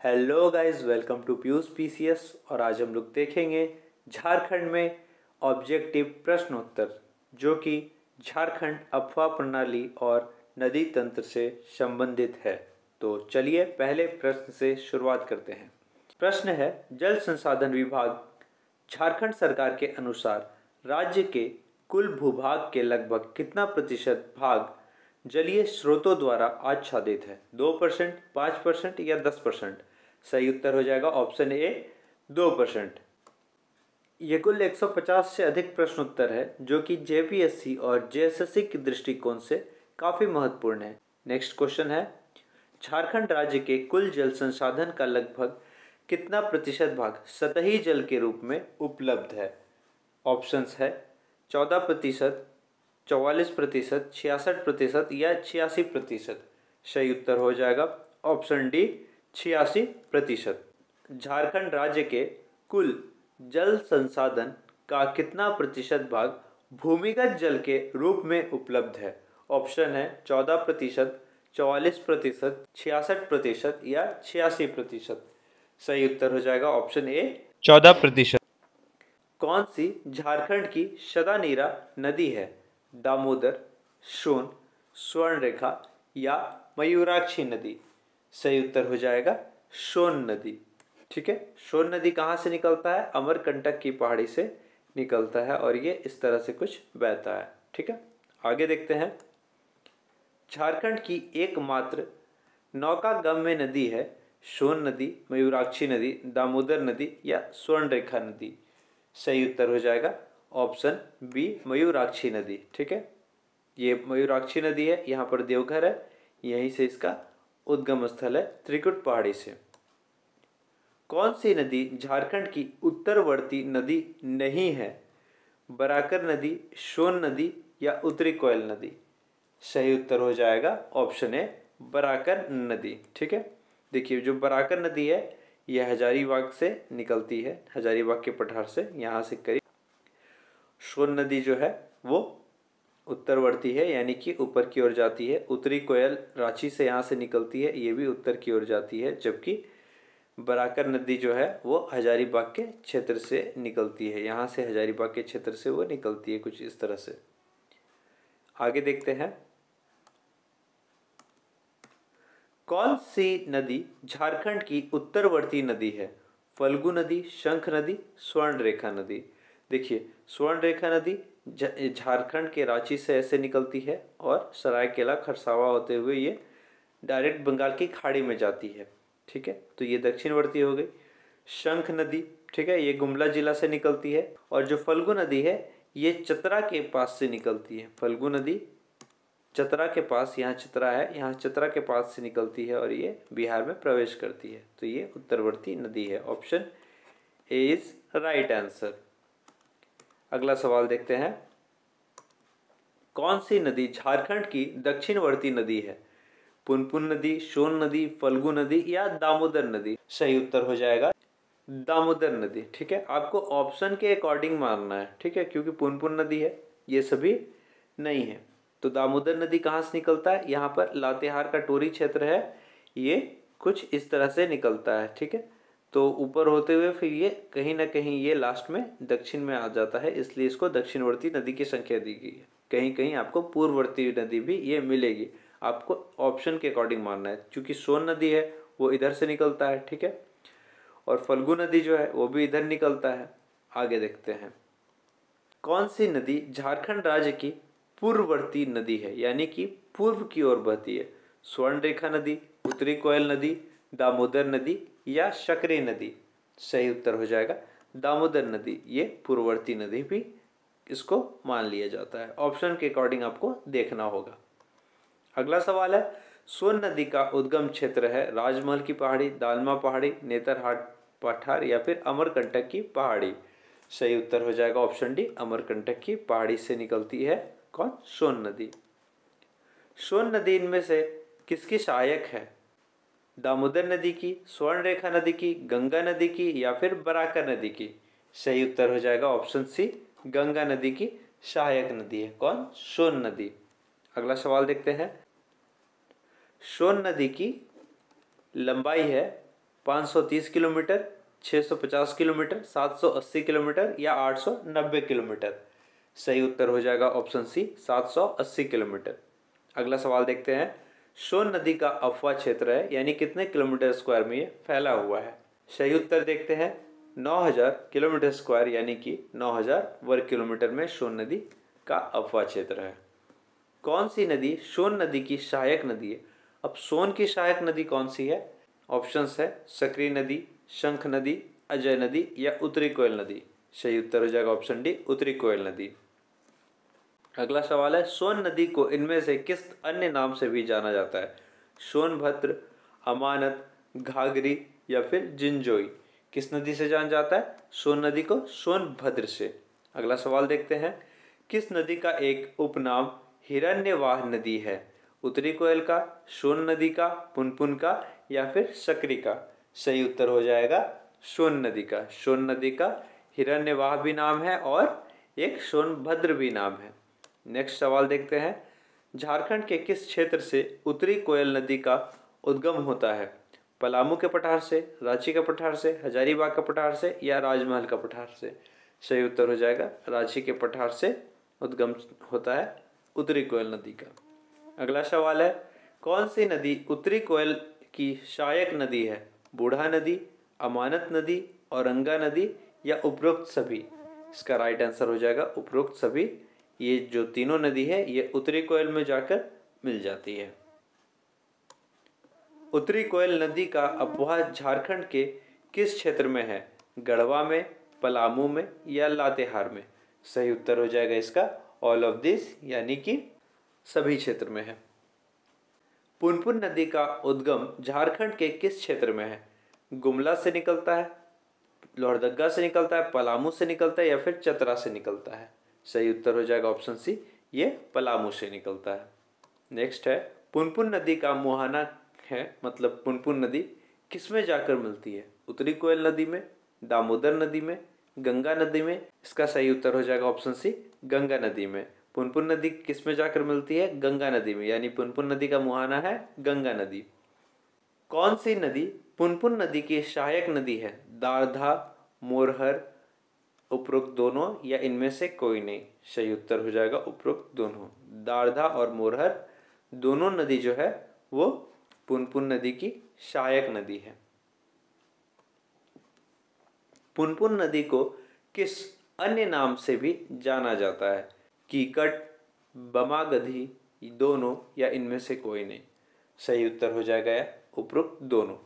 Hello guys, welcome to Piyush PCS. और आज हम लोग देखेंगे झारखंड में ऑब्जेक्टिव प्रश्न उत्तर, जो कि झारखंड अफवाह प्रणाली और नदी तंत्र से संबंधित है। तो चलिए पहले प्रश्न से शुरुआत करते हैं। प्रश्न है, जल संसाधन विभाग झारखंड सरकार के अनुसार राज्य के कुल भूभाग के लगभग कितना प्रतिशत भाग जलीय स्रोतों द्वारा आच्छादित है? 2%, 5% या 10%? सही उत्तर हो जाएगा ऑप्शन ए, 2%। ये कुल 150 से अधिक प्रश्न उत्तर है, जो कि जेपीएससी और जेएसएससी के दृष्टिकोण से काफ़ी महत्वपूर्ण है। नेक्स्ट क्वेश्चन है, झारखंड राज्य के कुल जल संसाधन का लगभग कितना प्रतिशत भाग सतही जल के रूप में उपलब्ध है? ऑप्शंस है 14%, 44%, 66% या 86%। सही उत्तर हो जाएगा ऑप्शन डी, 86%। झारखंड राज्य के कुल जल संसाधन का कितना प्रतिशत भाग भूमिगत जल के रूप में उपलब्ध है? ऑप्शन है 14%, 44%, 66% या 86%। सही उत्तर हो जाएगा ऑप्शन ए, 14%। कौन सी झारखंड की सदानीरा नदी है? दामोदर, सोन, स्वर्णरेखा या मयूराक्षी नदी? सही उत्तर हो जाएगा सोन नदी। ठीक है, सोन नदी कहाँ से निकलता है? अमरकंटक की पहाड़ी से निकलता है और ये इस तरह से कुछ बहता है। ठीक है, आगे देखते हैं। झारखंड की एकमात्र नौकागम्य नदी है सोन नदी, मयूराक्षी नदी, दामोदर नदी या स्वर्णरेखा नदी? सही उत्तर हो जाएगा ऑप्शन बी, मयूराक्षी नदी। ठीक है, ये मयूराक्षी नदी है, यहाँ पर देवघर है, यहीं से इसका उद्गम स्थल है त्रिकुट पहाड़ी से। कौन सी नदी झारखंड की उत्तरवर्ती नदी नहीं है? बराकर नदी, सोन नदी या उत्तरी कोयल नदी? सही उत्तर हो जाएगा ऑप्शन ए, बराकर नदी। ठीक है, देखिए जो बराकर नदी है यह हजारीबाग से निकलती है, हजारीबाग के पठार से, यहाँ से करीब। सोन नदी जो है वो उत्तरवर्ती है, यानी कि ऊपर की ओर जाती है। उत्तरी कोयल रांची से यहाँ से निकलती है, ये भी उत्तर की ओर जाती है, जबकि बराकर नदी जो है वो हजारीबाग के क्षेत्र से निकलती है, यहाँ से हजारीबाग के क्षेत्र से वो निकलती है, कुछ इस तरह से। आगे देखते हैं, कौन सी नदी झारखंड की उत्तरवर्ती नदी है? फल्गु नदी, शंख नदी, स्वर्णरेखा नदी? देखिए स्वर्णरेखा नदी झारखंड के रांची से ऐसे निकलती है और सरायकेला खरसावा होते हुए ये डायरेक्ट बंगाल की खाड़ी में जाती है। ठीक है, तो ये दक्षिणवर्ती हो गई। शंख नदी, ठीक है, ये गुमला जिला से निकलती है। और जो फल्गु नदी है ये चतरा के पास से निकलती है। फल्गु नदी चतरा के पास, यहाँ चतरा है, यहाँ चतरा के पास से निकलती है और ये बिहार में प्रवेश करती है, तो ये उत्तरवर्ती नदी है। Option A is right answer. अगला सवाल देखते हैं, कौन सी नदी झारखंड की दक्षिणवर्ती नदी है? पुनपुन नदी, सोन नदी, फल्गु नदी या दामोदर नदी? सही उत्तर हो जाएगा दामोदर नदी। ठीक है, आपको ऑप्शन के अकॉर्डिंग मानना है। ठीक है, क्योंकि पुनपुन नदी है, ये सभी नहीं है। तो दामोदर नदी कहाँ से निकलता है? यहाँ पर लातेहार का टोरी क्षेत्र है, ये कुछ इस तरह से निकलता है। ठीक है, तो ऊपर होते हुए फिर ये कहीं ना कहीं ये लास्ट में दक्षिण में आ जाता है, इसलिए इसको दक्षिणवर्ती नदी की संख्या दी गई है। कहीं कहीं आपको पूर्ववर्ती नदी भी ये मिलेगी, आपको ऑप्शन के अकॉर्डिंग मानना है। क्योंकि सोन नदी है वो इधर से निकलता है, ठीक है, और फल्गु नदी जो है वो भी इधर निकलता है। आगे देखते हैं, कौन सी नदी झारखंड राज्य की पूर्ववर्ती नदी है, यानी कि पूर्व की ओर बहती है? स्वर्णरेखा नदी, उत्तरी कोयल नदी, दामोदर नदी या शकरी नदी? सही उत्तर हो जाएगा दामोदर नदी। ये पूर्ववर्ती नदी भी इसको मान लिया जाता है। ऑप्शन के अकॉर्डिंग आपको देखना होगा। अगला सवाल है, सोन नदी का उद्गम क्षेत्र है राजमहल की पहाड़ी, दालमा पहाड़ी, नेतरहाट पठार या फिर अमरकंटक की पहाड़ी? सही उत्तर हो जाएगा ऑप्शन डी, अमरकंटक की पहाड़ी से निकलती है कौन? सोन नदी। सोन नदी इनमें से किसकी सहायक है? दामोदर नदी की, स्वर्णरेखा नदी की, गंगा नदी की या फिर बराकर नदी की? सही उत्तर हो जाएगा ऑप्शन सी, गंगा नदी की सहायक नदी है कौन? सोन नदी। अगला सवाल देखते हैं, सोन नदी की लंबाई है 530 किलोमीटर, 650 किलोमीटर, 780 किलोमीटर या 890 किलोमीटर। सही उत्तर हो जाएगा ऑप्शन सी 780 किलोमीटर। अगला सवाल देखते हैं। सोन नदी का अफवाह क्षेत्र है, यानी कितने किलोमीटर स्क्वायर में ये फैला हुआ है। सही उत्तर देखते हैं 9000 किलोमीटर स्क्वायर, यानी कि 9000 वर्ग किलोमीटर में सोन नदी का अफवाह क्षेत्र है। कौन सी नदी सोन नदी की सहायक नदी है। अब सोन की सहायक नदी कौन सी है। ऑप्शंस है सकरी नदी, शंख नदी, अजय नदी या उत्तरी कोयल नदी। सही उत्तर हो जाएगा ऑप्शन डी उत्तरी कोयल नदी। अगला सवाल है सोन नदी को इनमें से किस अन्य नाम से भी जाना जाता है। सोनभद्र, अमानत, घाघरी या फिर जिंजोई। किस नदी से जाना जाता है सोन नदी को। सोनभद्र से। अगला सवाल देखते हैं। किस नदी का एक उपनाम हिरण्यवाह नदी है। उत्तरी कोयल का, सोन नदी का, पुनपुन का या फिर सकरी का। सही उत्तर हो जाएगा सोन नदी का। सोन नदी का हिरण्यवाह भी नाम है और एक सोनभद्र भी नाम है। नेक्स्ट सवाल देखते हैं। झारखंड के किस क्षेत्र से उत्तरी कोयल नदी का उद्गम होता है। पलामू के पठार से, रांची के पठार से, हजारीबाग के पठार से या राजमहल का पठार से। सही उत्तर हो जाएगा रांची के पठार से उद्गम होता है उत्तरी कोयल नदी का। अगला सवाल है। कौन सी नदी उत्तरी कोयल की सहायक नदी है। बूढ़ा नदी, अमानत नदी, औरंगा नदी या उपरोक्त सभी। इसका राइट आंसर हो जाएगा उपरोक्त सभी। ये जो तीनों नदी है ये उत्तरी कोयल में जाकर मिल जाती है। उत्तरी कोयल नदी का अफवाह झारखंड के किस क्षेत्र में है। गढ़वा में, पलामू में या लातेहार में। सही उत्तर हो जाएगा इसका ऑल ऑफ दिस, यानी कि सभी क्षेत्र में है। पुनपुन नदी का उद्गम झारखंड के किस क्षेत्र में है। गुमला से निकलता है, लोहरदगा से निकलता है, पलामू से निकलता है या फिर चतरा से निकलता है। सही उत्तर हो जाएगा ऑप्शन सी, ये पलामू से निकलता है। नेक्स्ट है। पुनपुन नदी का मुहाना है, मतलब पुनपुन नदी किस में जाकर मिलती है। उत्तरी कोयल नदी में, दामोदर नदी में, गंगा नदी में। इसका सही उत्तर हो जाएगा ऑप्शन सी गंगा नदी में। पुनपुन नदी किस में जाकर मिलती है गंगा नदी में, यानी पुनपुन नदी का मुहाना है गंगा नदी। कौन सी नदी पुनपुन नदी की सहायक नदी है। दारधा, मोरहर, उपरोक्त दोनों या इनमें से कोई नहीं। सही उत्तर हो जाएगा उपरोक्त दोनों। दारधा और मोरहर दोनों नदी जो है वो पुनपुन नदी की सहायक नदी है। पुनपुन नदी को किस अन्य नाम से भी जाना जाता है। कीकट, बमागधी, दोनों या इनमें से कोई नहीं। सही उत्तर हो जाएगा उपरोक्त दोनों।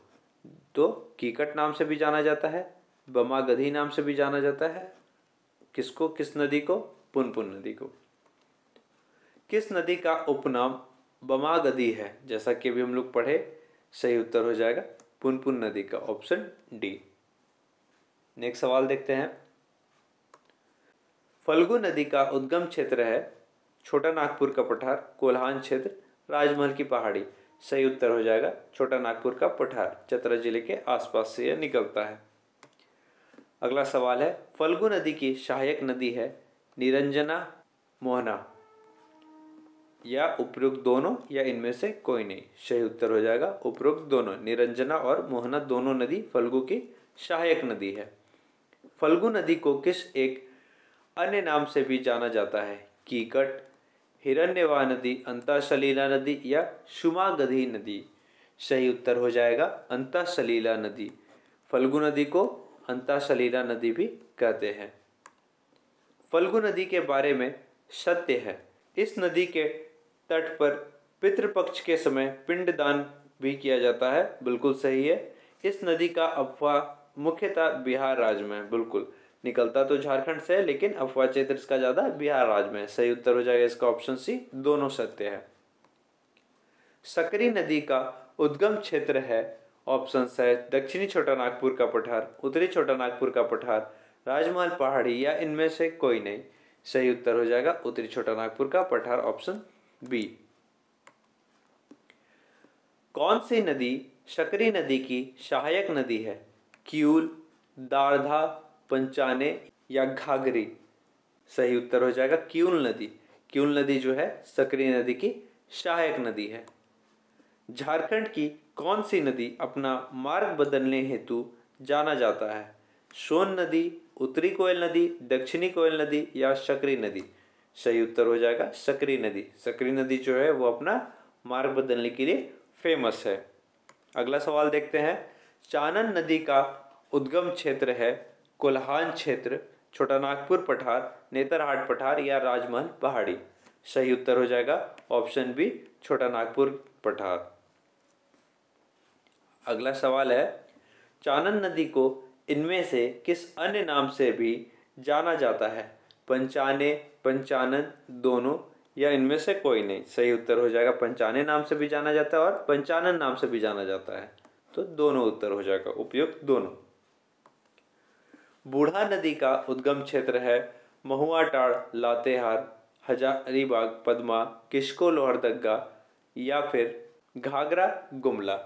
तो कीकट नाम से भी जाना जाता है, बमागधी नाम से भी जाना जाता है। किसको, किस नदी को, पुनपुन नदी को। किस नदी का उपनाम बमागधी है, जैसा कि अभी हम लोग पढ़े। सही उत्तर हो जाएगा पुनपुन नदी का ऑप्शन डी। नेक्स्ट सवाल देखते हैं। फल्गु नदी का उद्गम क्षेत्र है छोटा नागपुर का पठार, कोल्हान क्षेत्र, राजमहल की पहाड़ी। सही उत्तर हो जाएगा छोटा नागपुर का पठार, चतरा जिले के आसपास से यह निकलता है। अगला सवाल है। फल्गु नदी की सहायक नदी है निरंजना, मोहना या उपरोक्त दोनों या इनमें से कोई नहीं। सही उत्तर हो जाएगा उपरोक्त दोनों। निरंजना और मोहना दोनों नदी फल्गु की सहायक नदी है। फल्गु नदी को किस एक अन्य नाम से भी जाना जाता है। कीकट, हिरण्यवाह नदी, अंतःसलीला नदी या शुमागधी नदी। सही उत्तर हो जाएगा अंतःसलीला नदी। फल्गु नदी को अंतःसलीला नदी भी कहते हैं। फल्गु नदी के बारे में सत्य है। इस नदी के तट पर पितृपक्ष के समय पिंडदान भी किया जाता है। बिल्कुल सही है। इस नदी का अफवाह मुख्यतः बिहार राज्य में है। बिल्कुल, निकलता तो झारखंड से है लेकिन अफवाह क्षेत्र इसका ज़्यादा बिहार राज्य में है। सही उत्तर हो जाएगा इसका ऑप्शन सी, दोनों सत्य है। सकरी नदी का उद्गम क्षेत्र है। ऑप्शन है दक्षिणी छोटा नागपुर का पठार, उत्तरी छोटा नागपुर का पठार, राजमहल पहाड़ी या इनमें से कोई नहीं। सही उत्तर हो जाएगा उत्तरी छोटा नागपुर का पठार, ऑप्शन बी। कौन सी नदी सकरी नदी की सहायक नदी है। किऊल, दारधा, पंचाने या घाघरी। सही उत्तर हो जाएगा किऊल नदी। किऊल नदी जो है सकरी नदी की सहायक नदी है। झारखंड की कौन सी नदी अपना मार्ग बदलने हेतु जाना जाता है? सोन नदी, उत्तरी कोयल नदी, दक्षिणी कोयल नदी या सकरी नदी? सही उत्तर हो जाएगा सकरी नदी। सकरी नदी जो है वो अपना मार्ग बदलने के लिए फेमस है। अगला सवाल देखते हैं। चानन नदी का उद्गम क्षेत्र है कोल्हान क्षेत्र, छोटा नागपुर पठार, नेतरहाट पठार या राजमहल पहाड़ी? सही उत्तर हो जाएगा ऑप्शन बी, छोटा नागपुर पठार। अगला सवाल है। चानन नदी को इनमें से किस अन्य नाम से भी जाना जाता है? पंचाने, पंचानन, दोनों या इनमें से कोई नहीं? सही उत्तर हो जाएगा पंचाने नाम से भी जाना जाता है और पंचानन नाम से भी जाना जाता है, तो दोनों उत्तर हो जाएगा, उपयुक्त दोनों। बूढ़ा नदी का उद्गम क्षेत्र है महुआटाड़, लातेहार, हजारीबाग, पद्मा, किस्को, लोहरदगा या फिर घाघरा, गुमला?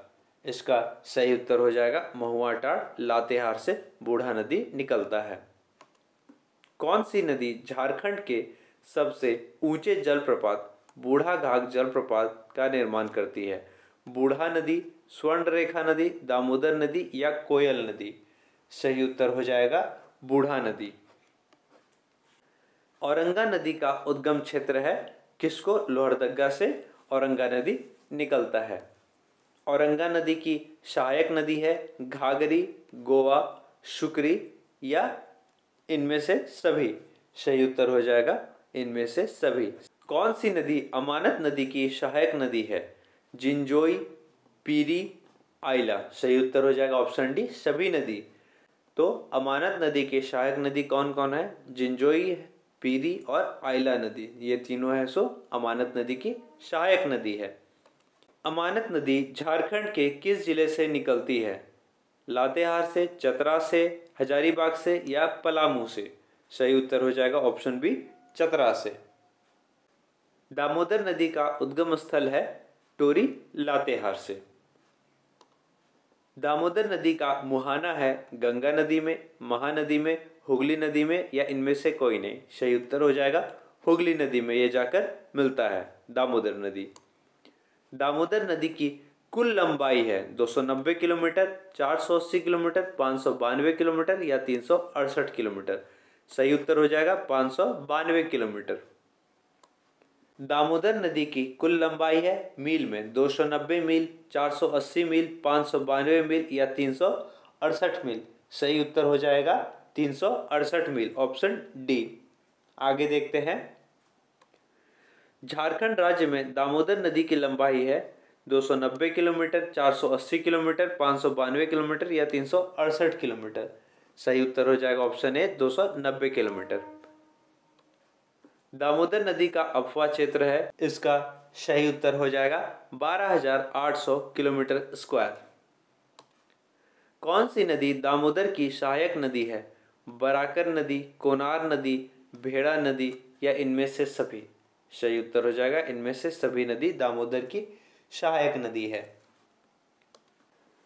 इसका सही उत्तर हो जाएगा महुआटाड़, लातेहार से बूढ़ा नदी निकलता है। कौन सी नदी झारखंड के सबसे ऊंचे जलप्रपात बूढ़ा घाघ जलप्रपात का निर्माण करती है? बूढ़ा नदी, स्वर्णरेखा नदी, दामोदर नदी या कोयल नदी? सही उत्तर हो जाएगा बूढ़ा नदी। औरंगा नदी का उद्गम क्षेत्र है किसको? लोहरदगा से औरंगा नदी निकलता है। औरंगा नदी की सहायक नदी है घाघरी, गोवा, शुक्री या इनमें से सभी? सही उत्तर हो जाएगा इनमें से सभी। कौन सी नदी अमानत नदी की सहायक नदी है? जिंजोई, पीरी, आइला? सही उत्तर हो जाएगा ऑप्शन डी, सभी नदी। तो अमानत नदी के सहायक नदी कौन कौन है? जिंजोई, पीरी और आइला नदी, ये तीनों है सो अमानत नदी की सहायक नदी है। अमानत नदी झारखंड के किस जिले से निकलती है? लातेहार से, चतरा से, हजारीबाग से या पलामू से? सही उत्तर हो जाएगा ऑप्शन बी, चतरा से। दामोदर नदी का उद्गम स्थल है टोरी, लातेहार से। दामोदर नदी का मुहाना है गंगा नदी में, महानदी में, हुगली नदी में या इनमें से कोई नहीं? सही उत्तर हो जाएगा हुगली नदी में ये जाकर मिलता है दामोदर नदी। दामोदर नदी की कुल लंबाई है 290 किलोमीटर, 480 किलोमीटर, 592 किलोमीटर या 368 किलोमीटर? सही उत्तर हो जाएगा 592 किलोमीटर। दामोदर नदी की कुल लंबाई है मील में 290 मील, 480 मील, 592 मील या 368 मील? सही उत्तर हो जाएगा 368 मील, ऑप्शन डी। आगे देखते हैं। झारखंड राज्य में दामोदर नदी की लंबाई है 290 किलोमीटर, 480 किलोमीटर, 592 किलोमीटर या 368 किलोमीटर? सही उत्तर हो जाएगा ऑप्शन ए, 290 किलोमीटर। दामोदर नदी का अपवाह क्षेत्र है, इसका सही उत्तर हो जाएगा 12,800 किलोमीटर स्क्वायर। कौन सी नदी दामोदर की सहायक नदी है? बराकर नदी, कोनार नदी, भेड़ा नदी या इनमें से सभी? सही उत्तर हो जाएगा इनमें से सभी नदी दामोदर की सहायक नदी है।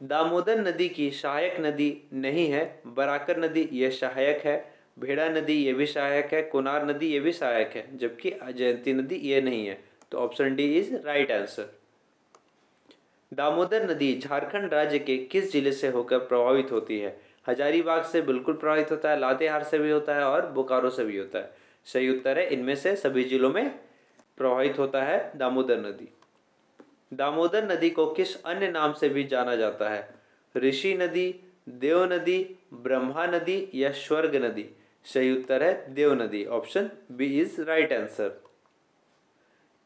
दामोदर नदी की सहायक नदी नहीं है, बराकर नदी ये सहायक है, भेड़ा नदी ये भी सहायक है, कोनार नदी ये भी सहायक है, जबकि जयंती नदी ये नहीं है, तो option D is right answer. Damodar नदी झारखंड राज्य के किस जिले से होकर प्रभावित होती है? हजारीबाग से बिल्कुल प्रभावित होता है, लातेहार से भी होता है और बोकारो से भी होता है। सही उत्तर है इनमें से सभी जिलों में प्रभावित होता है दामोदर नदी। दामोदर नदी को किस अन्य नाम से भी जाना जाता है? ऋषि नदी, देव नदी, ब्रह्मा नदी या स्वर्ग नदी? सही उत्तर है देव नदी, option B is right answer.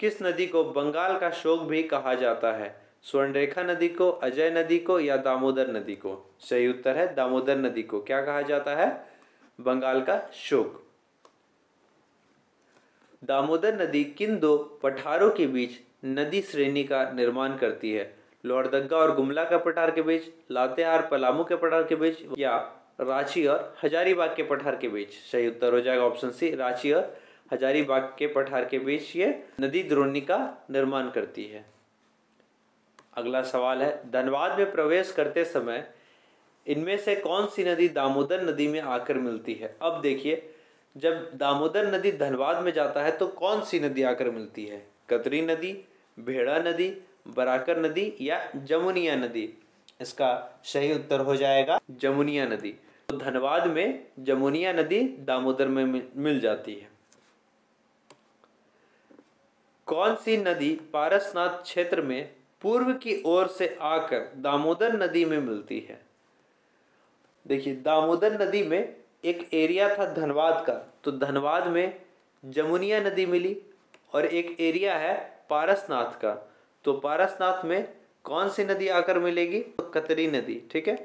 किस नदी को बंगाल का शोक भी कहा जाता है? स्वर्णरेखा नदी को, अजय नदी को या दामोदर नदी को? सही उत्तर है दामोदर नदी को क्या कहा जाता है? बंगाल का शोक। दामोदर नदी किन दो पठारों के बीच नदी श्रेणी का निर्माण करती है? लोहरदगा और गुमला के पठार के बीच, लातेहार पलामू के पठार के बीच या रांची और हजारीबाग के पठार के बीच? सही उत्तर हो जाएगा ऑप्शन सी, रांची और हजारीबाग के पठार के बीच ये नदी द्रोणी का निर्माण करती है। अगला सवाल है, धनबाद में प्रवेश करते समय इनमें से कौन सी नदी दामोदर नदी में आकर मिलती है? अब देखिए, जब दामोदर नदी धनबाद में जाता है तो कौन सी नदी आकर मिलती है? कतरी नदी, भेड़ा नदी, बराकर नदी या जमुनिया नदी? इसका सही उत्तर हो जाएगा जमुनिया नदी। तो धनबाद में जमुनिया नदी दामोदर में मिल जाती है। कौन सी नदी पारसनाथ क्षेत्र में पूर्व की ओर से आकर दामोदर नदी में मिलती है? देखिए, दामोदर नदी में एक एरिया था धनबाद का, तो धनबाद में जमुनिया नदी मिली, और एक एरिया है पारसनाथ का, तो पारसनाथ में कौन सी नदी आकर मिलेगी? तो कतरी नदी। ठीक है।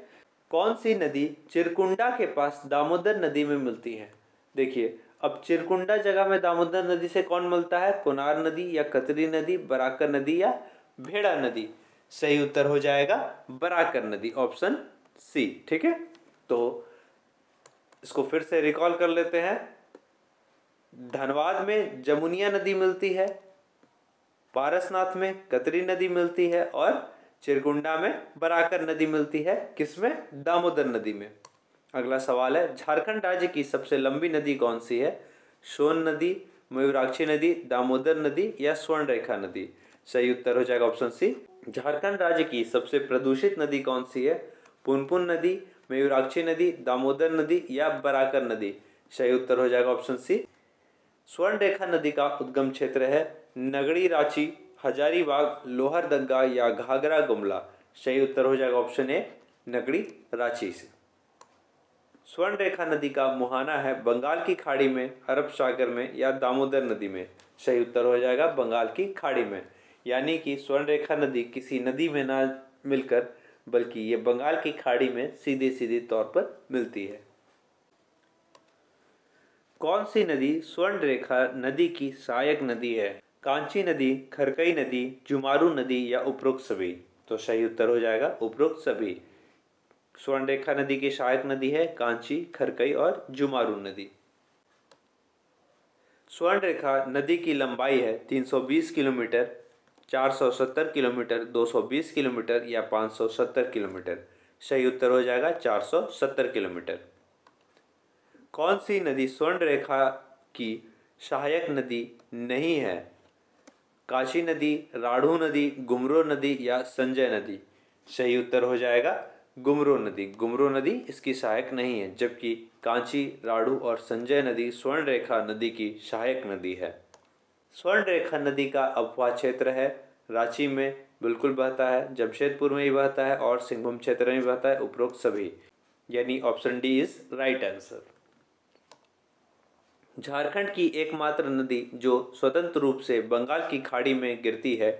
कौन सी नदी चिरकुंडा के पास दामोदर नदी में मिलती है? देखिए, अब चिरकुंडा जगह में दामोदर नदी से कौन मिलता है? कोनार नदी या कतरी नदी, बराकर नदी या भेड़ा नदी? सही उत्तर हो जाएगा बराकर नदी, ऑप्शन सी। ठीक है, तो इसको फिर से रिकॉल कर लेते हैं। धनबाद में जमुनिया नदी मिलती है, पारसनाथ में कतरी नदी मिलती है, और चिरकुंडा में बराकर नदी मिलती है। किसमें? दामोदर नदी में। अगला सवाल है, झारखंड राज्य की सबसे लंबी नदी कौन सी है? सोन नदी, मयूराक्षी नदी, दामोदर नदी या स्वर्णरेखा नदी? सही उत्तर हो जाएगा ऑप्शन सी। झारखंड राज्य की सबसे प्रदूषित नदी कौन सी है? पुनपुन नदी, मयूराक्षी नदी, दामोदर नदी या बराकर नदी? सही उत्तर हो जाएगा ऑप्शन सी। स्वर्णरेखा नदी का उद्गम क्षेत्र है नगड़ी रांची, हजारीबाग, लोहरदगा या घाघरा गुमला? सही उत्तर हो जाएगा ऑप्शन ए, नगड़ी रांची से। स्वर्णरेखा नदी का मुहाना है बंगाल की खाड़ी में, अरब सागर में या दामोदर नदी में? सही उत्तर हो जाएगा बंगाल की खाड़ी में। यानी कि स्वर्णरेखा नदी किसी नदी में ना मिलकर बल्कि ये बंगाल की खाड़ी में सीधे सीधे तौर पर मिलती है। कौन सी नदी स्वर्णरेखा नदी की सहायक नदी है? कांची नदी, खरकई नदी, जुमारू नदी या उपरोक्त सभी? तो सही उत्तर हो जाएगा उपरोक्त सभी। स्वर्णरेखा नदी की सहायक नदी है कांची, खरकई और जुमारू नदी। स्वर्णरेखा नदी की लंबाई है 320 किलोमीटर, 470 किलोमीटर, 220 किलोमीटर या 570 किलोमीटर? सही उत्तर हो जाएगा 470 किलोमीटर। कौन सी नदी स्वर्णरेखा की सहायक नदी नहीं है? काशी नदी, राढ़ू नदी, गुमरो नदी या संजय नदी? सही उत्तर हो जाएगा गुमरो नदी। गुमरो नदी इसकी सहायक नहीं है, जबकि कांची, राढ़ू और संजय नदी स्वर्णरेखा नदी की सहायक नदी है। स्वर्णरेखा नदी का अपवाह क्षेत्र है रांची में बिल्कुल बहता है, जमशेदपुर में भी बहता है और सिंहभूम क्षेत्र में बहता है, उपरोक्त सभी। यानी option D is right answer. Jharkhand की एकमात्र नदी जो स्वतंत्र रूप से बंगाल की खाड़ी में गिरती है,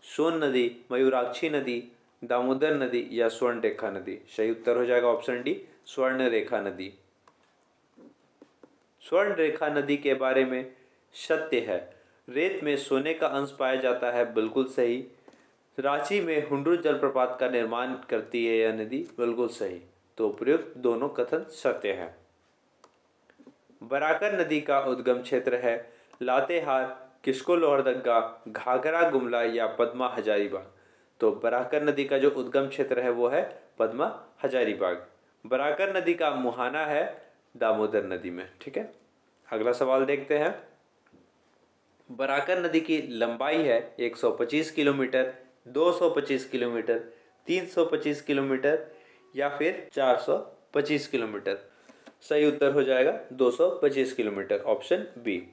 सोन नदी, मयूराक्षी नदी, दामोदर नदी या स्वर्णरेखा नदी? सही उत्तर हो जाएगा ऑप्शन डी, स्वर्णरेखा नदी। स्वर्णरेखा नदी के बारे में सत्य है, रेत में सोने का अंश पाया जाता है, बिल्कुल सही। रांची में हुंडरू जलप्रपात का निर्माण करती है यह नदी, बिल्कुल सही। तो प्रयुक्त दोनों कथन सत्य है। बराकर नदी का उद्गम क्षेत्र है लातेहार, किस्को लोहरदगा, घाघरा गुमला या पद्मा हजारीबाग? तो बराकर नदी का जो उद्गम क्षेत्र है वो है पद्मा हजारीबाग। बराकर नदी का मुहाना है दामोदर नदी में। ठीक है, अगला सवाल देखते हैं। बराकर नदी की लंबाई है 125 किलोमीटर, 225 किलोमीटर, 325 किलोमीटर या फिर 425 किलोमीटर? सही उत्तर हो जाएगा 225 किलोमीटर, ऑप्शन बी।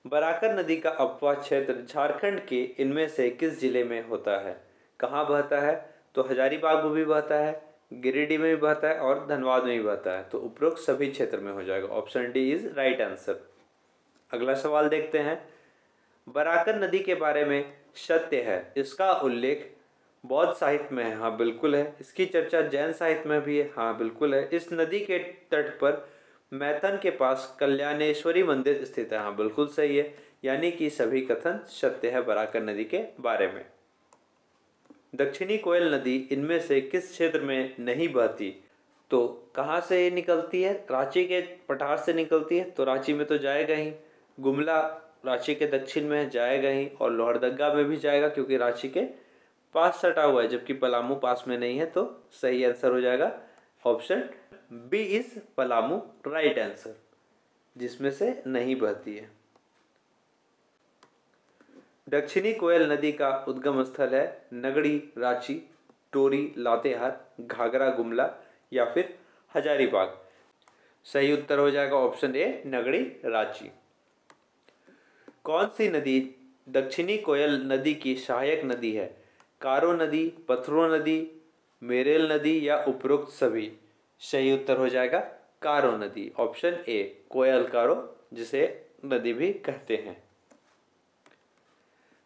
बराकर नदी का अपवाह क्षेत्र झारखंड के इनमें से किस जिले में होता है? कहाँ बहता है? तो हजारीबाग में भी बहता है, गिरिडीह में भी बहता है और धनबाद में भी बहता है। तो उपरोक्त सभी क्षेत्र में हो जाएगा, option D is right answer. अगला सवाल देखते हैं। बराकर नदी के बारे में सत्य है, इसका उल्लेख बौद्ध साहित्य में है? हाँ बिल्कुल है। इसकी चर्चा जैन साहित्य में भी है? हाँ बिल्कुल है। इस नदी के तट पर मैथन के पास कल्याणेश्वरी मंदिर स्थित है? हाँ बिल्कुल सही है। यानी कि सभी कथन सत्य है बराकर नदी के बारे में। दक्षिणी कोयल नदी इनमें से किस क्षेत्र में नहीं बहती? तो कहाँ से ये निकलती है? रांची के पठार से निकलती है, तो रांची में तो जाएगा ही। गुमला रांची के दक्षिण में जाएगा ही, और लोहरदगा में भी जाएगा क्योंकि रांची के पास सटा हुआ है, जबकि पलामू पास में नहीं है। तो सही आंसर हो जाएगा option B is Palamu right answer, जिसमें से नहीं बहती है। दक्षिणी कोयल नदी का उद्गम स्थल है नगड़ी, रांची, टोरी, लातेहार, घाघरा, गुमला या फिर हजारीबाग। सही उत्तर हो जाएगा ऑप्शन ए, नगड़ी, रांची। कौन सी नदी दक्षिणी कोयल नदी की सहायक नदी है? कारो नदी, पथरो नदी, मेरेल नदी या उपरोक्त सभी? सही उत्तर हो जाएगा कारो नदी, ऑप्शन ए, कोयल कारो जिसे नदी भी कहते हैं।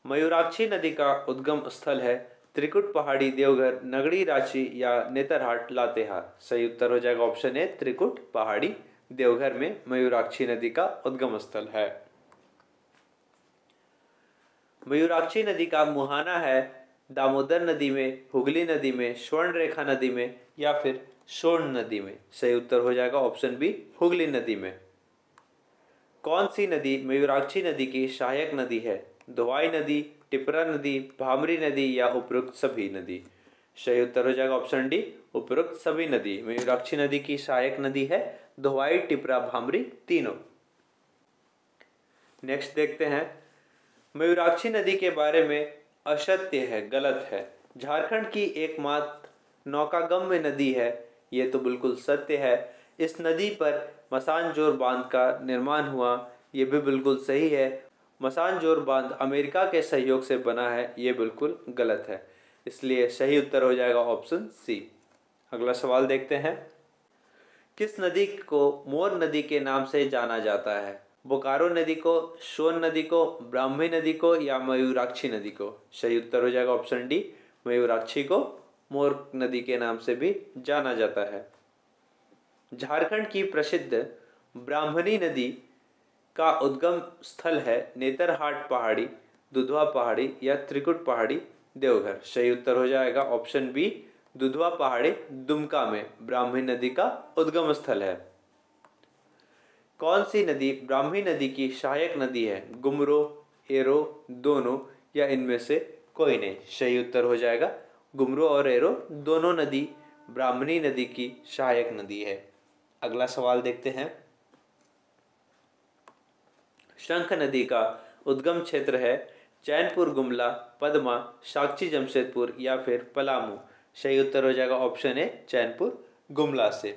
मयूराक्षी नदी का उद्गम स्थल है त्रिकुट पहाड़ी, देवघर, नगड़ी, रांची या नेतरहाट, लातेहार। सही उत्तर हो जाएगा ऑप्शन ए, त्रिकुट पहाड़ी, देवघर में मयूराक्षी नदी का उद्गम स्थल है। मयूराक्षी नदी का मुहाना है दामोदर नदी में, हुगली नदी में, स्वर्ण रेखा नदी में या फिर सोन नदी में? सही उत्तर हो जाएगा ऑप्शन बी, हुगली नदी में। कौन सी नदी मयूराक्षी नदी की सहायक नदी है? धोवाई नदी, टिपरा नदी, भामरी नदी या उपरोक्त सभी नदी? सही उत्तर हो जाएगा ऑप्शन डी, उपरोक्त सभी नदी मयूराक्षी नदी की सहायक नदी है, धोवाई, टिपरा, भामरी तीनों। नेक्स्ट देखते हैं, मयूराक्षी नदी के बारे में असत्य है, गलत है। झारखंड की एकमात्र नौकागम्य नदी है, ये तो बिल्कुल सत्य है। इस नदी पर मसानजोर बांध का निर्माण हुआ, ये भी बिल्कुल सही है। मसानजोर बांध अमेरिका के सहयोग से बना है, ये बिल्कुल गलत है। इसलिए सही उत्तर हो जाएगा ऑप्शन सी। अगला सवाल देखते हैं, किस नदी को मोर नदी के नाम से जाना जाता है? बोकारो नदी को, सोन नदी को, ब्राह्मी नदी को या मयूराक्षी नदी को? सही उत्तर हो जाएगा ऑप्शन डी, मयूराक्षी को मोर नदी के नाम से भी जाना जाता है। झारखंड की प्रसिद्ध ब्राह्मणी नदी का उद्गम स्थल है नेतरहाट पहाड़ी, दुधवा पहाड़ी या त्रिकुट पहाड़ी, देवघर? सही उत्तर हो जाएगा ऑप्शन बी, दुधवा पहाड़ी, दुमका में ब्राह्मी नदी का उद्गम स्थल है। कौन सी नदी ब्राह्मी नदी की सहायक नदी है? गुमरो, एरो, दोनों या इनमें से कोई नहीं? सही उत्तर हो जाएगा गुमरो और एरो दोनों नदी ब्राह्मणी नदी की सहायक नदी है। अगला सवाल देखते हैं, शंख नदी का उद्गम क्षेत्र है चैनपुर, गुमला, पदमा, साक्षी जमशेदपुर या फिर पलामू? सही उत्तर हो जाएगा ऑप्शन ए, चैनपुर, गुमला से।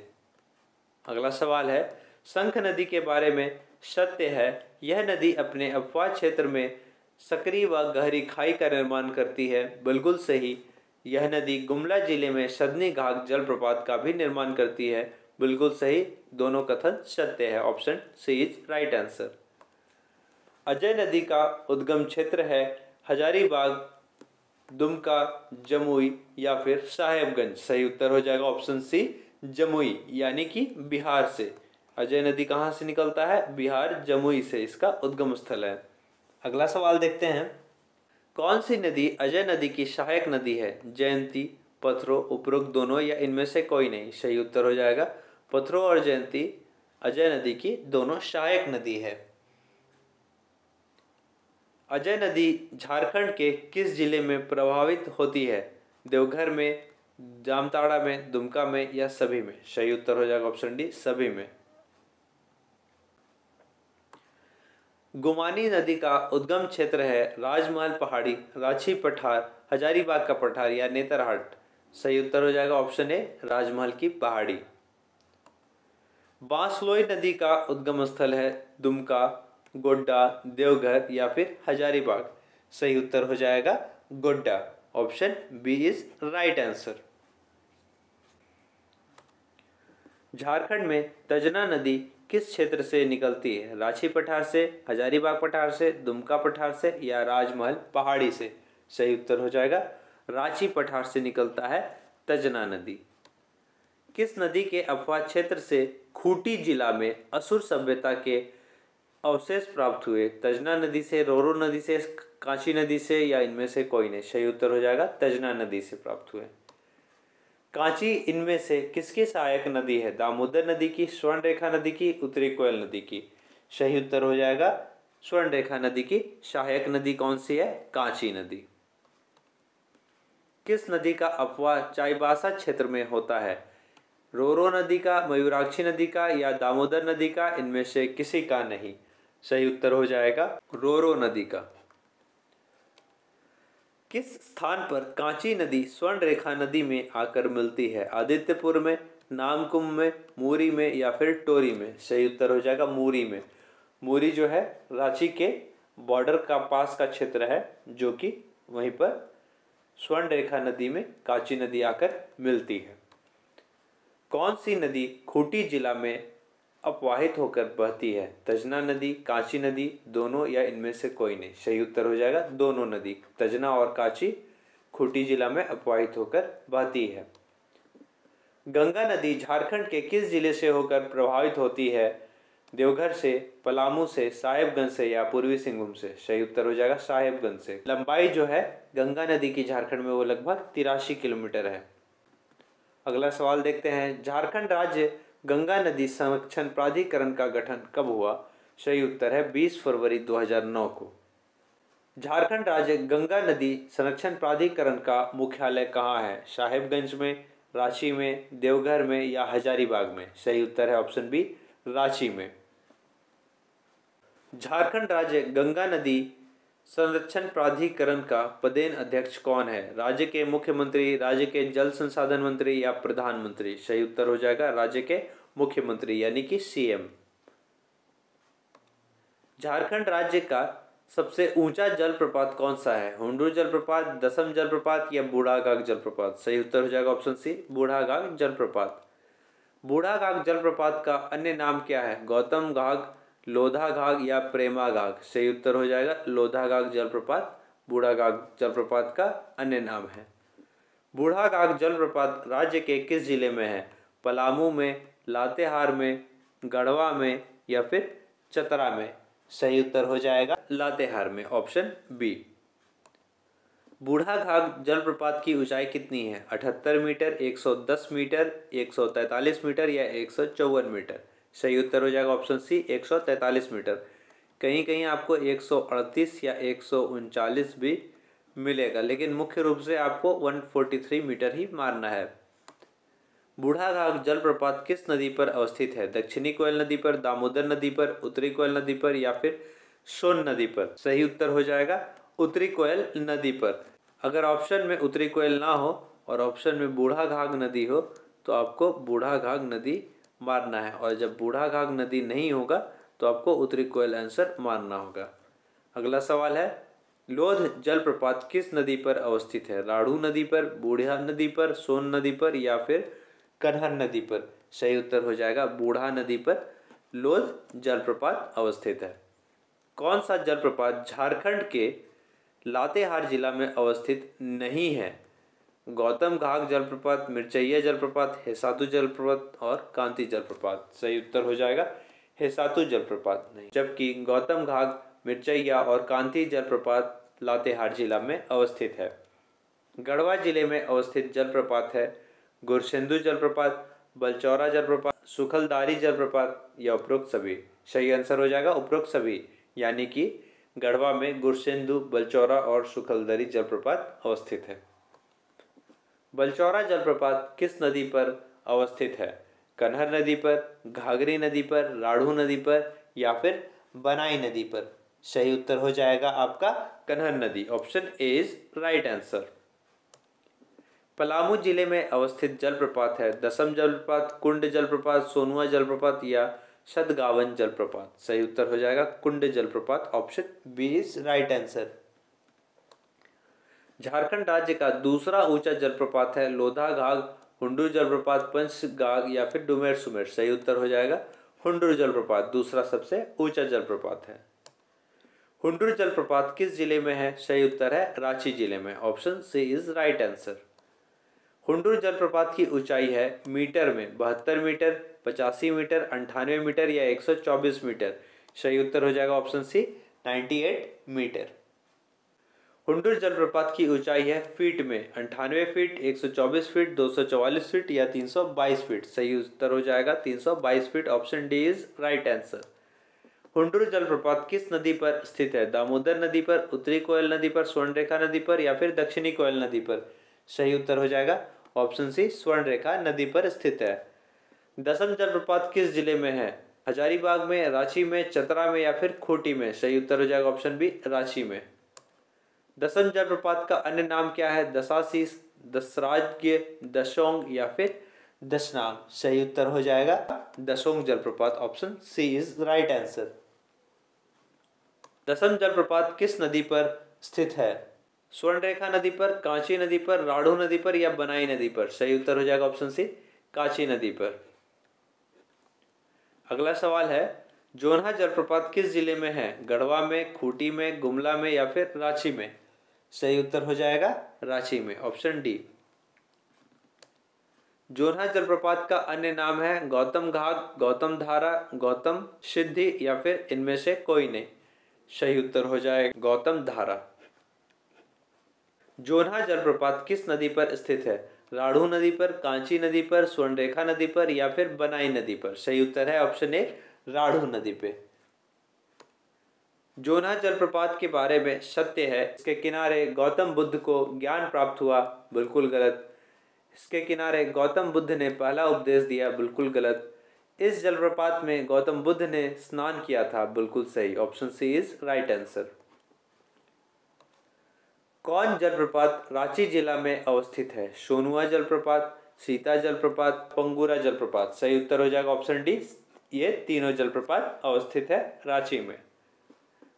अगला सवाल है, शंख नदी के बारे में सत्य है, यह नदी अपने अपवाह क्षेत्र में सकरी व गहरी खाई का निर्माण करती है? बिल्कुल सही। यह नदी गुमला जिले में सदनी घाट जलप्रपात का भी निर्माण करती है? बिल्कुल सही, दोनों कथन सत्य है, option C is right answer. Ajay नदी का उद्गम क्षेत्र है हजारीबाग, दुमका, जमुई या फिर साहेबगंज? सही उत्तर हो जाएगा ऑप्शन सी, जमुई, यानी कि बिहार से। अजय नदी कहाँ से निकलता है? बिहार, जमुई से इसका उद्गम स्थल है। अगला सवाल देखते हैं, कौन सी नदी अजय नदी की सहायक नदी है? जयंती, पथरो, उपरोक्त दोनों या इनमें से कोई नहीं? सही उत्तर हो जाएगा पथरो और जयंती अजय नदी की दोनों सहायक नदी है। अजय नदी झारखंड के किस जिले में प्रभावित होती है? देवघर में, जामताड़ा में, दुमका में या सभी में? सही उत्तर हो जाएगा ऑप्शन डी, सभी में। गुमानी नदी का उद्गम क्षेत्र है राजमहल पहाड़ी, रांची पठार, हजारीबाग का पठार या नेतरहाट? सही उत्तर हो जाएगा ऑप्शन ए, राजमहल की पहाड़ी। बांसलोई नदी का उद्गम स्थल है दुमका, गोड्डा, देवघर या फिर हजारीबाग? सही उत्तर हो जाएगा Godda, option B is right answer. Jharkhand में तजना नदी किस क्षेत्र से निकलती है? रांची पठार से, हजारीबाग पठार से, दुमका पठार से या राजमहल पहाड़ी से? सही उत्तर हो जाएगा रांची पठार से निकलता है तजना नदी। किस नदी के अपवाह क्षेत्र से खूंटी जिला में असुर सभ्यता के अवशेष प्राप्त हुए? तजना नदी से, रोरो नदी से, कांची नदी से या इनमें से कोई नहीं? सही उत्तर हो जाएगा तजना नदी से प्राप्त हुए। कांची इनमें से किसकी सहायक नदी है? दामोदर नदी की, स्वर्ण रेखा नदी की, उत्तरी कोयल नदी की? सही उत्तर हो जाएगा स्वर्ण रेखा नदी की सहायक नदी कौन सी है? कांची नदी। किस नदी का अपवाह चाईबासा क्षेत्र में होता है? रोरो नदी का, मयूराक्षी नदी का या दामोदर नदी का? इनमें से किसी का नहीं? सही उत्तर हो जाएगा रोरो नदी का। किस स्थान पर कांची नदी स्वर्णरेखा नदी में आकर मिलती है? आदित्यपुर में, नामकुम में, मूरी में या फिर टोरी में? सही उत्तर हो जाएगा मूरी में। मूरी जो है रांची के बॉर्डर का पास का क्षेत्र है, जो कि वहीं पर स्वर्णरेखा नदी में कांची नदी आकर मिलती है। कौन सी नदी खूंटी जिला में अपवाहित होकर बहती है? तजना नदी, कांची नदी, दोनों या इनमें से कोई नहीं? सही उत्तर हो जाएगा दोनों नदी। तजना और कांची खूंटी जिला में अपवाहित होकर बहती है। गंगा नदी झारखंड के किस जिले से होकर प्रभावित होती है? देवघर से, पलामू से, साहेबगंज से या पूर्वी सिंहभूम से? सही उत्तर हो जाएगा साहेबगंज से। लंबाई जो है गंगा नदी की झारखंड में वो लगभग 83 किलोमीटर है। अगला सवाल देखते हैं। झारखंड राज्य गंगा नदी संरक्षण प्राधिकरण का गठन कब हुआ? सही उत्तर है 20 फरवरी 2009 को। झारखंड राज्य गंगा नदी संरक्षण प्राधिकरण का मुख्यालय कहाँ है? साहेबगंज में, रांची में, देवघर में या हजारीबाग में? सही उत्तर है ऑप्शन बी, रांची में। झारखंड राज्य गंगा नदी संरक्षण प्राधिकरण का पदेन अध्यक्ष कौन है? राज्य के मुख्यमंत्री, राज्य के जल संसाधन मंत्री या प्रधानमंत्री? सही उत्तर हो जाएगा राज्य के मुख्यमंत्री यानी कि सीएम। झारखंड राज्य का सबसे ऊंचा जलप्रपात कौन सा है? हुंडरू जलप्रपात, दसम जलप्रपात या बूढ़ागाग जलप्रपात? सही उत्तर हो जाएगा ऑप्शन सी, बूढ़ागाग जलप्रपात। बूढ़ागाग जलप्रपात का अन्य नाम क्या है? गौतम घाग, लोधा घाग या प्रेमा घाग? सही उत्तर हो जाएगा लोधाघाग जलप्रपात बूढ़ागाग जलप्रपात का अन्य नाम है। बूढ़ागाग जलप्रपात राज्य के किस जिले में है? पलामू में, लातेहार में, गढ़वा में या फिर चतरा में? सही उत्तर हो जाएगा लातेहार में, ऑप्शन बी। बूढ़ाघाग जलप्रपात की ऊंचाई कितनी है? 78 मीटर, 110 मीटर, 143 मीटर या 154 मीटर? सही उत्तर हो जाएगा ऑप्शन सी, 143 मीटर। कहीं कहीं आपको 138 या 139 भी मिलेगा, लेकिन मुख्य रूप से आपको 143 मीटर ही मारना है। बूढ़ाघाग जलप्रपात किस नदी पर अवस्थित है? दक्षिणी कोयल नदी पर, दामोदर नदी पर, उत्तरी कोयल नदी पर या फिर सोन नदी पर? सही उत्तर हो जाएगा उत्तरी कोयल नदी पर। अगर ऑप्शन में उत्तरी कोयल ना हो और ऑप्शन में बूढ़ाघाग नदी हो तो आपको बूढ़ाघाग नदी मारना है, और जब बूढ़ाघाग नदी नहीं होगा तो आपको उत्तरी कोयल आंसर मारना होगा। अगला सवाल है, लोध जलप्रपात किस नदी पर अवस्थित है? राढ़ू नदी पर, बूढ़ा नदी पर, सोन नदी पर या फिर कन्हर नदी पर? सही उत्तर हो जाएगा बूढ़ा नदी पर लोध जलप्रपात अवस्थित है। कौन सा जलप्रपात झारखंड के लातेहार जिला में अवस्थित नहीं है? गौतम घाग जलप्रपात, मिर्चैया जलप्रपात, हेसातु जलप्रपात और कांती जलप्रपात? सही उत्तर हो जाएगा हेसातु जलप्रपात नहीं, जबकि गौतम घाग, मिर्चैया और कांती जलप्रपात लातेहार जिला में अवस्थित है। गढ़वा जिले में अवस्थित जलप्रपात है गुरसिंधु जलप्रपात, बलचौरा जलप्रपात, सुखलदारी जलप्रपात या उपरोक्त सभी? सही आंसर हो जाएगा उपरोक्त सभी, यानी कि गढ़वा में गुरसिंधु, बलचौरा और सुखलदारी जलप्रपात अवस्थित है। बलचौरा जलप्रपात किस नदी पर अवस्थित है? कन्हर नदी पर, घाघरी नदी पर, राढ़ू नदी पर या फिर बनाई नदी पर? सही उत्तर हो जाएगा आपका कन्हर नदी, option A is right answer. Palamu जिले में अवस्थित जलप्रपात है दसम जलप्रपात, कुंड जलप्रपात, सोनुआ जलप्रपात या शतगावन जलप्रपात? सही उत्तर हो जाएगा कुंड जलप्रपात, option B is right answer. Jharkhand राज्य का दूसरा ऊंचा जलप्रपात है लोधाघाग, हुंडरू जलप्रपात, पंचघाघ या फिर डुमेर सुमेर? सही उत्तर हो जाएगा हुंडरू जलप्रपात दूसरा सबसे ऊंचा जलप्रपात है। हुंडरू जलप्रपात किस जिले में है? सही उत्तर है रांची जिले में, option C is right answer. Hundru जलप्रपात की ऊंचाई है मीटर में 72 मीटर, 85 मीटर, 98 मीटर या 124 मीटर? सही उत्तर हो जाएगा ऑप्शन सी 98 मीटर। हुंडरू जलप्रपात की ऊंचाई है फीट में 98 फीट, 124 फीट, 244 फीट या 322 फीट? सही उत्तर हो जाएगा 322 feet, option D is right answer. Hundru जलप्रपात किस नदी पर स्थित है? दामोदर नदी पर, उत्तरी कोयल नदी पर, स्वर्णरेखा नदी पर या फिर दक्षिणी कोयल नदी पर? सही उत्तर हो जाएगा ऑप्शन सी स्वर्णरेखा नदी पर स्थित है। दसम जलप्रपात किस जिले में है? हजारीबाग में, रांची में, चतरा में या फिर खूंटी में? सही उत्तर हो जाएगा ऑप्शन बी रांची में। दसम जलप्रपात का अन्य नाम क्या है? दशासीस, दशराज्य, दशोंग या फिर दशनाम। सही उत्तर हो जाएगा दशोंग जलप्रपात। Option C is right answer. Dassam जलप्रपात किस नदी पर स्थित है? स्वर्णरेखा नदी पर, कांची नदी पर, राढ़ू नदी पर या बनाई नदी पर। सही उत्तर हो जाएगा ऑप्शन सी, कांची नदी पर। अगला सवाल है, जोन्हा जलप्रपात किस जिले में है? गढ़वा में, खूंटी में, गुमला में या फिर रांची में। सही उत्तर हो जाएगा रांची में। Option D. जोन्हा जलप्रपात का अन्य नाम है गौतम घाट, गौतम धारा, गौतम सिद्धि या फिर इनमें से कोई नहीं। सही उत्तर हो जाएगा गौतम धारा। जोन्हा जलप्रपात किस नदी पर स्थित है? राढ़ू नदी पर, कांची नदी पर, स्वर्णरेखा नदी पर या फिर बनाई नदी पर। सही उत्तर है ऑप्शन ए, राढ़ू नदी पे। जोन्हा जलप्रपात के बारे में सत्य है, इसके किनारे गौतम बुद्ध को ज्ञान प्राप्त हुआ। बिल्कुल गलत। इसके किनारे गौतम बुद्ध ने पहला उपदेश दिया। बिल्कुल गलत। इस जलप्रपात में गौतम बुद्ध ने स्नान किया था। बिल्कुल सही। Option C is right answer. कौन जलप्रपात रांची जिला में अवस्थित है? सोनुआ जलप्रपात, सीता जलप्रपात, पंगुरा जलप्रपात। सही उत्तर हो जाएगा ऑप्शन डी, ये तीनों जलप्रपात अवस्थित है रांची में।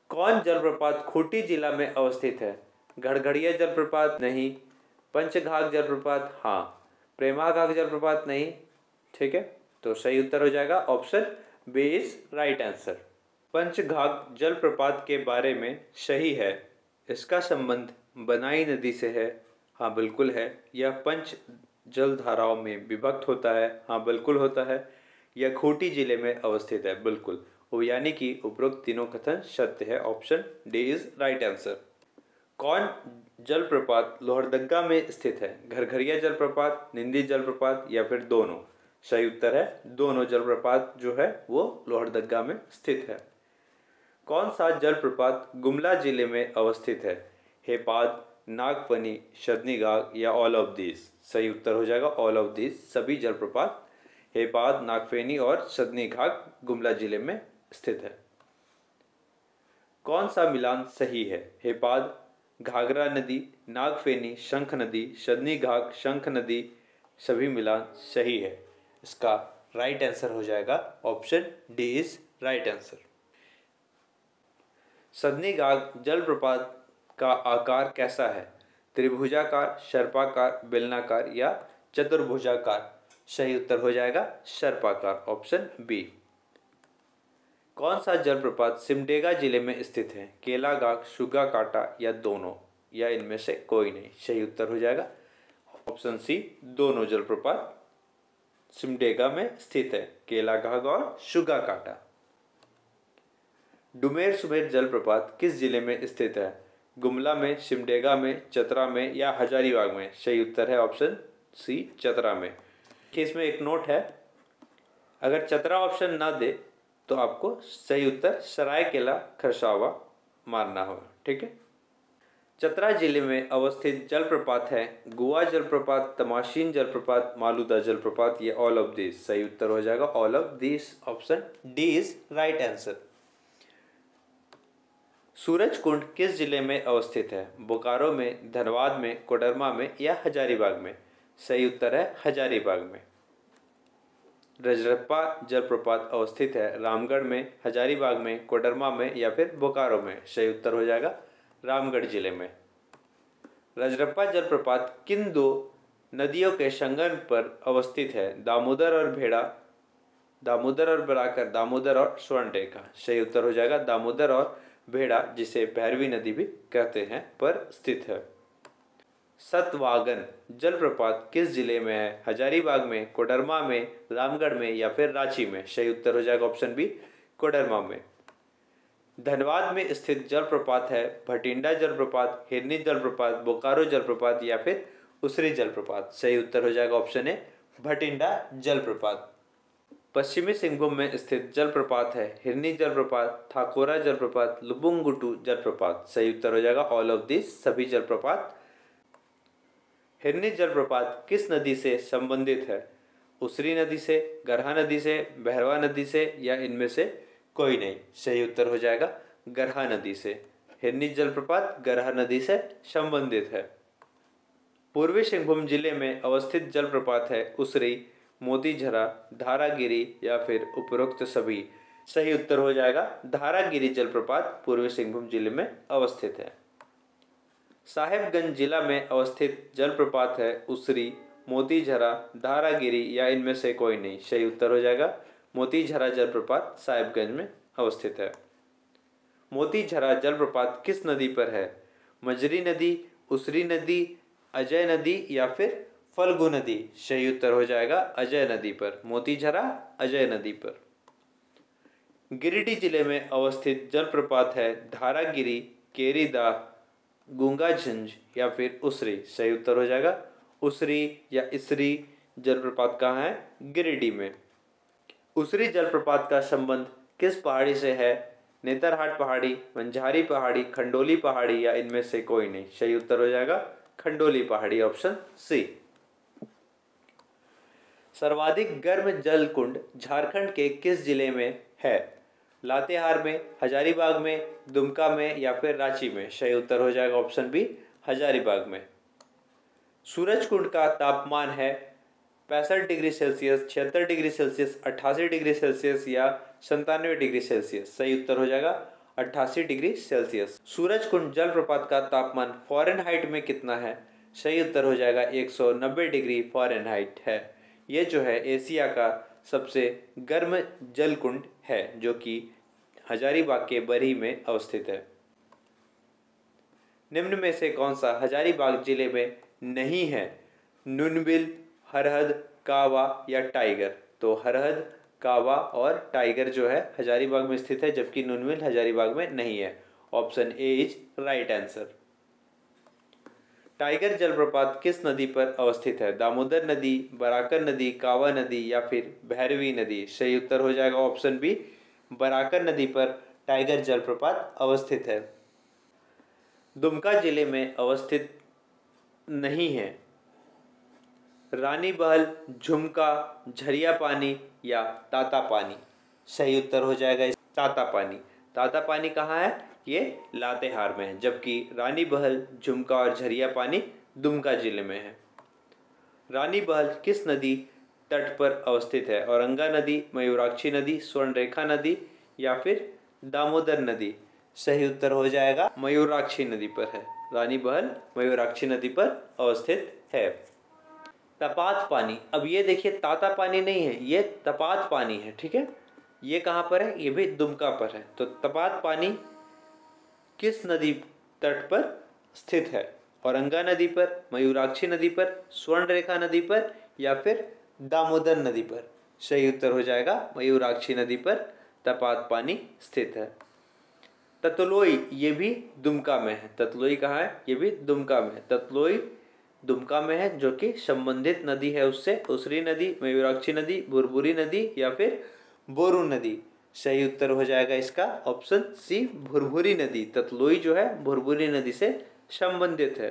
कौन जलप्रपात खूंटी जिला में अवस्थित है? घड़घड़िया जलप्रपात नहीं, पंचघाघ जलप्रपात हाँ, प्रेमाघाघ जलप्रपात नहीं। ठीक है, तो सही उत्तर हो जाएगा option B is right answer. Panchghagh जलप्रपात के बारे में सही है, इसका संबंध बनाई नदी से है। हाँ बिल्कुल है। यह पंच जल धाराओं में विभक्त होता है। हाँ बिल्कुल होता है। यह खूंटी जिले में अवस्थित है। बिल्कुल। यानी कि उपरोक्त तीनों कथन सत्य है। Option D is right answer. कौन जलप्रपात लोहरदग्गा में स्थित है? घरघरिया जलप्रपात, निंदी जलप्रपात या फिर दोनों। सही उत्तर है दोनों जलप्रपात जो है वो लोहरदग्गा में स्थित है। कौन सा जलप्रपात गुमला जिले में अवस्थित है? हेपाद, नागफनी, शदनीगाग या ऑल ऑफ दीज। सही उत्तर हो जाएगा ऑल ऑफ दीज। सभी जलप्रपात हेपाद, नागफेनी और शदनीगाग गुमला जिले में स्थित है। कौन सा मिलान सही है? हेपाद, घाघरा नदी, नागफेनी, शंख नदी, शदनीगाग, शंख नदी। सभी मिलान सही है। इसका राइट आंसर हो जाएगा option D is right answer. Sadnighagh जलप्रपात का आकार कैसा है? त्रिभुजाकार, सर्पाकार, बेलनाकार या चतुर्भुजाकार। सही उत्तर हो जाएगा सर्पाकार। Option B. कौन सा जलप्रपात सिमडेगा जिले में स्थित है? केलागाग, शुगा काटा या दोनों या इनमें से कोई नहीं। सही उत्तर हो जाएगा ऑप्शन सी, दोनों जलप्रपात सिमडेगा में स्थित है, केलागाग और शुगा काटा। डुमेर सुमेर जलप्रपात किस जिले में स्थित है? गुमला में, सिमडेगा में, चतरा में या हजारीबाग में। सही उत्तर है ऑप्शन सी, चतरा में। इसमें एक नोट है, अगर चतरा ऑप्शन ना दे तो आपको सही उत्तर सरायकेला खरसावा मारना होगा। ठीक है। चतरा जिले में अवस्थित जलप्रपात है गुआ जलप्रपात, तमाशीन जलप्रपात, मालूदा जलप्रपात या ऑल ऑफ दिस। सही उत्तर हो जाएगा all of this. Option D is right answer. Surajkund किस जिले में अवस्थित है? बोकारो में, धनबाद में, कोडरमा में या हजारीबाग में। सही उत्तर है हजारीबाग में। रजरप्पा जलप्रपात अवस्थित है रामगढ़ में, हजारीबाग में, कोडरमा में या फिर बोकारो में। सही उत्तर हो जाएगा रामगढ़ जिले में। रजरप्पा जलप्रपात किन दो नदियों के संगम पर अवस्थित है? दामोदर और भेड़ा, दामोदर और बराकर, दामोदर और स्वर्णरेखा। सही उत्तर हो जाएगा दामोदर और भेड़ा, जिसे भैरवी नदी भी कहते हैं, पर स्थित है। सतवागन जलप्रपात किस जिले में है? हजारीबाग में, कोडरमा में, रामगढ़ में या फिर रांची में। सही उत्तर हो जाएगा ऑप्शन बी, कोडरमा में। धनबाद में स्थित जलप्रपात है भटिंडा जलप्रपात, हिरनी जलप्रपात, बोकारो जलप्रपात या फिर उसरी जलप्रपात। सही उत्तर हो जाएगा ऑप्शन ए, भटिंडा जलप्रपात। पश्चिमी सिंहभूम में स्थित जलप्रपात है हिरनी जलप्रपात, थाकोरा जलप्रपात, लुबुंगुटू जलप्रपात। सही उत्तर हो जाएगा ऑल ऑफ दिस, सभी जलप्रपात। हिरनी जलप्रपात किस नदी से संबंधित है? उसरी नदी से, गरहा नदी से, बहरवा नदी से या इनमें से कोई नहीं। सही उत्तर हो जाएगा गरहा नदी से। हिरनी जलप्रपात गरहा नदी से संबंधित है। पूर्वी सिंहभूम जिले में अवस्थित जलप्रपात है उसरी, मोतीझरा, धारागिरी या फिर उपरोक्त सभी। सही उत्तर हो जाएगा धारागिरी जलप्रपात पूर्वी सिंहभूम जिले में अवस्थित है। साहेबगंज जिला में अवस्थित जलप्रपात है उसरी, मोतीझरा, धारागिरी या इनमें से कोई नहीं। सही उत्तर हो जाएगा मोतीझरा जलप्रपात साहेबगंज में अवस्थित है। मोतीझरा जलप्रपात किस नदी पर है? मजरी नदी, उसरी नदी, अजय नदी या फिर फल्गु नदी। सही उत्तर हो जाएगा अजय नदी पर, मोतीझरा अजय नदी पर। गिरिडीह जिले में अवस्थित जलप्रपात है धारागिरी, केरीदा, गूंगाझंझ या फिर उसरी। सही उत्तर हो जाएगा उसरी या इसरी जलप्रपात कहाँ है? गिरिडीह में। उसरी जलप्रपात का संबंध किस पहाड़ी से है? नेतरहाट पहाड़ी, मंझारी पहाड़ी, खंडोली पहाड़ी या इनमें से कोई नहीं। सही उत्तर हो जाएगा खंडोली पहाड़ी, ऑप्शन सी। सर्वाधिक गर्म जल कुंड झारखंड के किस जिले में है? लातेहार में, हजारीबाग में, दुमका में या फिर रांची में। सही उत्तर हो जाएगा ऑप्शन बी, हजारीबाग में। सूरज कुंड का तापमान है 65 degree Celsius, 76 degree Celsius, 88 degree Celsius या 97 डिग्री सेल्सियस। सही उत्तर हो जाएगा 88 डिग्री सेल्सियस। सूरज कुंड जलप्रपात का तापमान फ़ारेनहाइट में कितना है? सही उत्तर हो जाएगा 190 डिग्री फ़ारेनहाइट है। ये जो है एशिया का सबसे गर्म जल कुंड है जो कि हजारीबाग के बरही में अवस्थित है। निम्न में से कौन सा हजारीबाग जिले में नहीं है? नुनबिल, हरहद, कावा या टाइगर। तो हरहद, कावा और टाइगर जो है हजारीबाग में स्थित है, जबकि नुनबिल हजारीबाग में नहीं है। Option A is right answer. Tiger जलप्रपात किस नदी पर अवस्थित है? दामोदर नदी, बराकर नदी, कावा नदी या फिर भैरवी नदी। सही उत्तर हो जाएगा ऑप्शन बी, बराकर नदी पर टाइगर जलप्रपात अवस्थित है। दुमका जिले में अवस्थित नहीं है? रानी बहल, झुमका, झरिया पानी या ताता पानी। सही उत्तर हो जाएगा ताता पानी। ताता पानी कहाँ है? ये लातेहार में है, जबकि रानी बहल, झुमका और झरिया पानी दुमका जिले में है। रानी बहल किस नदी तट पर अवस्थित है? औरंगा नदी, मयूराक्षी नदी, स्वर्णरेखा नदी या फिर दामोदर नदी। सही उत्तर हो जाएगा मयूराक्षी नदी पर है। रानी बहल मयूराक्षी नदी पर अवस्थित है। तपात पानी, अब ये देखिए ताता पानी नहीं है, ये तपात पानी है, ठीक है। ये कहाँ पर है? ये भी दुमका पर है। तो तपात पानी किस नदी तट पर स्थित है? औरंगा नदी पर, मयूराक्षी नदी पर, स्वर्णरेखा नदी पर या फिर दामोदर नदी पर। सही उत्तर हो जाएगा मयूराक्षी नदी पर तपात पानी स्थित है। ततलोई, ये भी दुमका में है। ततलोई कहाँ है? ये भी दुमका में है। ततलोई दुमका में है, जो कि संबंधित नदी है उससे। उसरी नदी, मयूराक्षी नदी, भुरभुरी नदी या फिर बोरू नदी। सही उत्तर हो जाएगा इसका ऑप्शन सी, भुरभुरी नदी। ततलोई जो है भुरभुरी नदी से संबंधित है।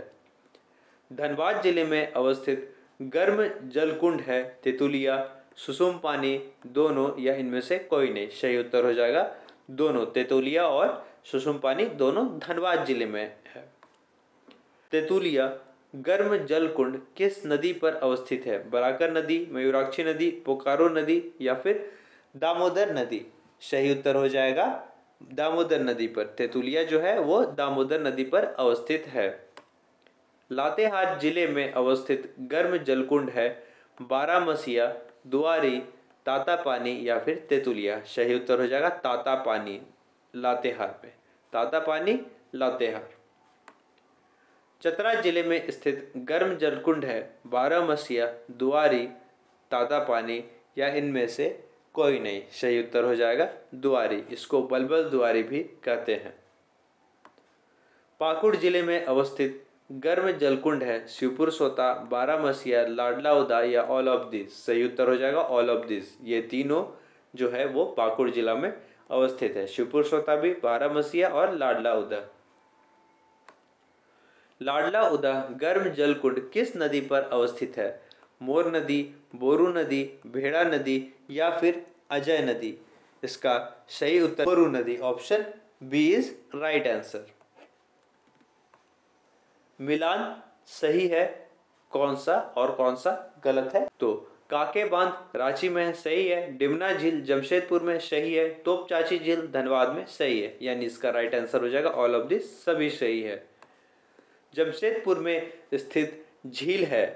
धनबाद जिले में अवस्थित गर्म जलकुंड है तेतुलिया, सुसुम पानी, दोनों या इनमें से कोई नहीं। सही उत्तर हो जाएगा दोनों, तेतुलिया और सुसुम पानी दोनों धनबाद जिले में है। तेतुलिया गर्म जल कुंड किस नदी पर अवस्थित है? बराकर नदी, मयूराक्षी नदी, बोकारो नदी या फिर दामोदर नदी। सही उत्तर हो जाएगा दामोदर नदी पर। तेतुलिया जो है वो दामोदर नदी पर अवस्थित है। लातेहार जिले में अवस्थित गर्म जलकुंड है बारामसिया, दुआरी, ताता पानी या फिर तेतुलिया। सही उत्तर हो जाएगा ताता पानी, लातेहार में। ताता पानी, लातेहार। चतरा जिले में स्थित गर्म जलकुंड है बारामसिया, दुआरी, ताता पानी या इनमें से कोई नहीं। सही उत्तर हो जाएगा दुआरी, इसको बलबल दुआरी भी कहते हैं। पाकुड़ जिले में अवस्थित गर्म जलकुंड है शिवपुर सोता, बारामसिया, लाडला उदा या ऑल ऑफ दिस। सही उत्तर हो जाएगा ऑल ऑफ दिस। ये तीनों जो है वो पाकुड़ जिला में अवस्थित है। शिवपुर सोता भी, बारामसिया और लाडला उदा। लाडला उदा गर्म जलकुंड किस नदी पर अवस्थित है? मोर नदी, बोरू नदी, भेड़ा नदी या फिर अजय नदी। इसका सही उत्तर बोरू नदी, option B is right answer. मिलान सही है कौन सा और कौन सा गलत है? तो काके बांध रांची में सही है, डिमना झील जमशेदपुर में सही है, तोपचाची झील धनबाद में सही है। यानी इसका राइट आंसर हो जाएगा ऑल ऑफ दिस, सभी सही है। जमशेदपुर में स्थित झील है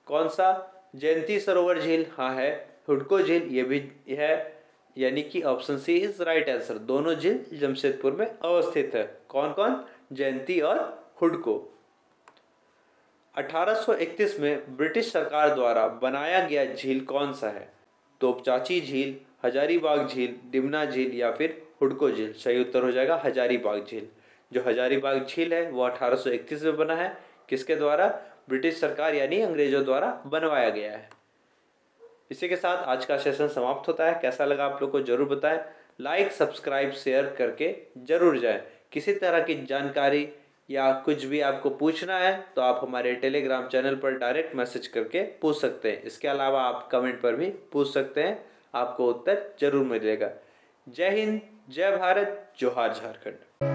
कौन सा? जयंती सरोवर झील हाँ है, हुडको झील ये भी है, यानी कि option C is right answer. दोनों झील जमशेदपुर में अवस्थित है। कौन कौन? जयंती और हुडको। 1831 में ब्रिटिश सरकार द्वारा बनाया गया झील कौन सा है? तोपचाची झील, हजारीबाग झील, डिमना झील या फिर हुडको झील? सही उत्तर हो जाएगा हजारीबाग झील। जो हजारीबाग झील है वो 1831 में बना है। किसके द्वारा? ब्रिटिश सरकार यानी अंग्रेजों द्वारा बनवाया गया है। इसी के साथ आज का सेशन समाप्त होता है। कैसा लगा आप लोग को जरूर बताएं। लाइक सब्सक्राइब शेयर करके जरूर जाएं। किसी तरह की जानकारी या कुछ भी आपको पूछना है तो आप हमारे टेलीग्राम चैनल पर डायरेक्ट मैसेज करके पूछ सकते हैं। इसके अलावा आप कमेंट पर भी पूछ सकते हैं, आपको उत्तर जरूर मिलेगा। जय हिंद, जय भारत, जोहार झारखंड।